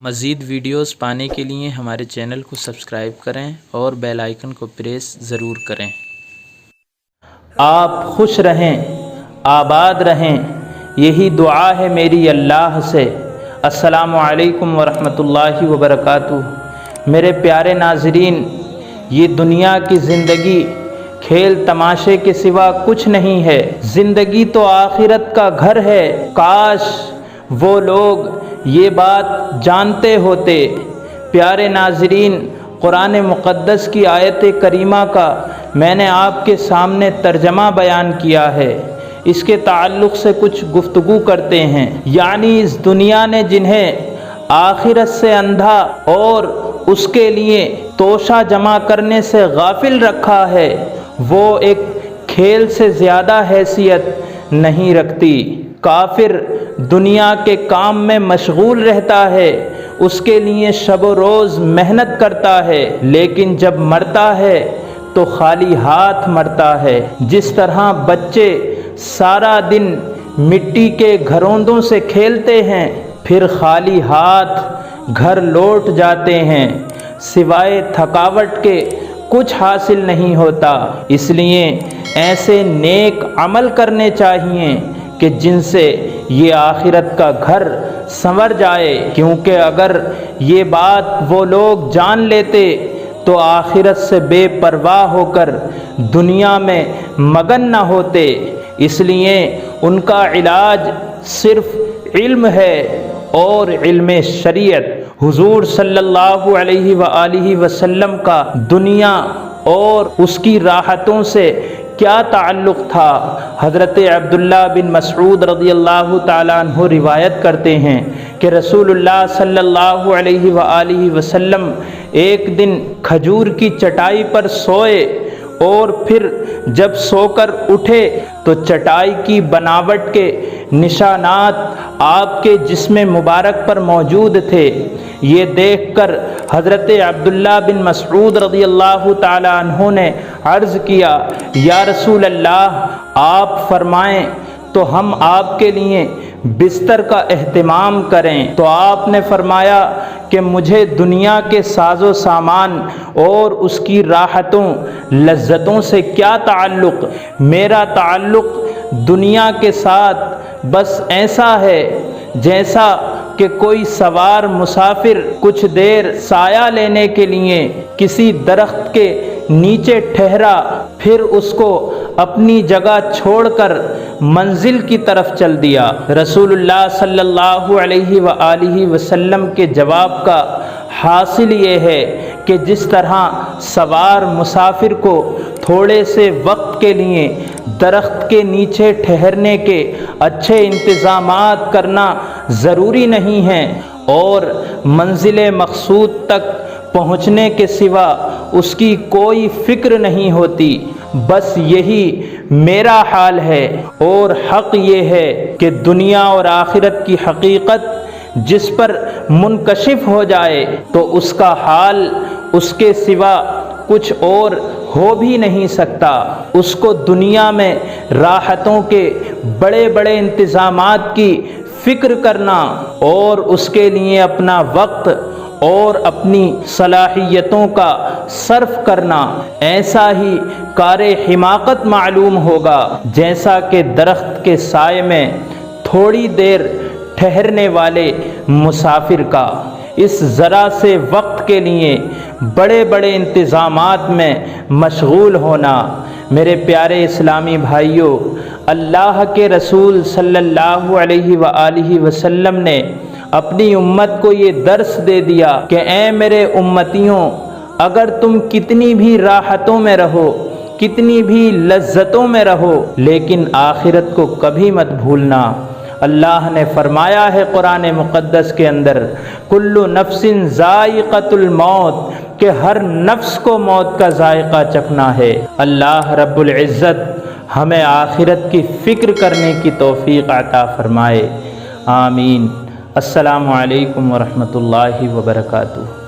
مزید ویڈیوز پانے کے لیے ہمارے چینل کو سبسکرائب کریں اور بیل آئیکن کو پریس ضرور کریں۔ آپ خوش رہیں، آباد رہیں، یہی دعا ہے میری اللہ سے۔ السلام علیکم ورحمۃ اللہ وبرکاتہ۔ میرے پیارے ناظرین، یہ دنیا کی زندگی کھیل تماشے کے سوا کچھ نہیں ہے۔ زندگی تو آخرت کا گھر ہے۔ کاش وہ لوگ یہ بات جانتے ہوتے۔ پیارے ناظرین، قرآن مقدس کی آیت کریمہ کا میں نے آپ کے سامنے ترجمہ بیان کیا ہے، اس کے تعلق سے کچھ گفتگو کرتے ہیں۔ یعنی اس دنیا نے جنہیں آخرت سے اندھا اور اس کے لیے توشہ جمع کرنے سے غافل رکھا ہے، وہ ایک کھیل سے زیادہ حیثیت نہیں رکھتی۔ کافر دنیا کے کام میں مشغول رہتا ہے، اس کے لیے شب و روز محنت کرتا ہے، لیکن جب مرتا ہے تو خالی ہاتھ مرتا ہے۔ جس طرح بچے سارا دن مٹی کے گھروندوں سے کھیلتے ہیں، پھر خالی ہاتھ گھر لوٹ جاتے ہیں، سوائے تھکاوٹ کے کچھ حاصل نہیں ہوتا۔ اس لیے ایسے نیک عمل کرنے چاہیے کہ جن سے یہ آخرت کا گھر سنور جائے، کیونکہ اگر یہ بات وہ لوگ جان لیتے تو آخرت سے بے پرواہ ہو کر دنیا میں مگن نہ ہوتے۔ اس لیے ان کا علاج صرف علم ہے اور علم شریعت۔ حضور صلی اللہ علیہ وآلہ وسلم کا دنیا اور اس کی راحتوں سے کیا تعلق تھا؟ حضرت عبداللہ بن مسعود رضی اللہ تعالیٰ عنہ روایت کرتے ہیں کہ رسول اللہ صلی اللہ علیہ وآلہ وسلم ایک دن کھجور کی چٹائی پر سوئے اور پھر جب سو کر اٹھے تو چٹائی کی بناوٹ کے نشانات آپ کے جسم مبارک پر موجود تھے۔ یہ دیکھ کر حضرت عبداللہ بن مسعود رضی اللہ تعالیٰ عنہ نے عرض کیا، یا رسول اللہ، آپ فرمائیں تو ہم آپ کے لیے بستر کا اہتمام کریں۔ تو آپ نے فرمایا کہ مجھے دنیا کے ساز و سامان اور اس کی راحتوں لذتوں سے کیا تعلق؟ میرا تعلق دنیا کے ساتھ بس ایسا ہے جیسا کہ کوئی سوار مسافر کچھ دیر سایہ لینے کے لیے کسی درخت کے نیچے ٹھہرا، پھر اس کو اپنی جگہ چھوڑ کر منزل کی طرف چل دیا۔ رسول اللہ صلی اللہ علیہ وآلہ وسلم کے جواب کا حاصل یہ ہے کہ جس طرح سوار مسافر کو تھوڑے سے وقت کے لیے درخت کے نیچے ٹھہرنے کے اچھے انتظامات کرنا ضروری نہیں ہے اور منزل مقصود تک پہنچنے کے سوا اس کی کوئی فکر نہیں ہوتی، بس یہی میرا حال ہے۔ اور حق یہ ہے کہ دنیا اور آخرت کی حقیقت جس پر منکشف ہو جائے تو اس کا حال اس کے سوا کچھ اور ہو بھی نہیں سکتا۔ اس کو دنیا میں راحتوں کے بڑے بڑے انتظامات کی فکر کرنا اور اس کے لیے اپنا وقت اور اپنی صلاحیتوں کا صرف کرنا ایسا ہی کار حماقت معلوم ہوگا جیسا کہ درخت کے سائے میں تھوڑی دیر ٹھہرنے والے مسافر کا۔ اس ذرا سے وقت کے لیے بڑے بڑے انتظامات میں مشغول ہونا۔ میرے پیارے اسلامی بھائیوں، اللہ کے رسول صلی اللہ علیہ وآلہ وسلم نے اپنی امت کو یہ درس دے دیا کہ اے میرے امتیوں، اگر تم کتنی بھی راحتوں میں رہو، کتنی بھی لذتوں میں رہو، لیکن آخرت کو کبھی مت بھولنا۔ اللہ نے فرمایا ہے قرآن مقدس کے اندر، کل نفس ذائقۃ الموت، کہ ہر نفس کو موت کا ذائقہ چکھنا ہے۔ اللہ رب العزت ہمیں آخرت کی فکر کرنے کی توفیق عطا فرمائے، آمین۔ السلام علیکم ورحمۃ اللہ وبرکاتہ۔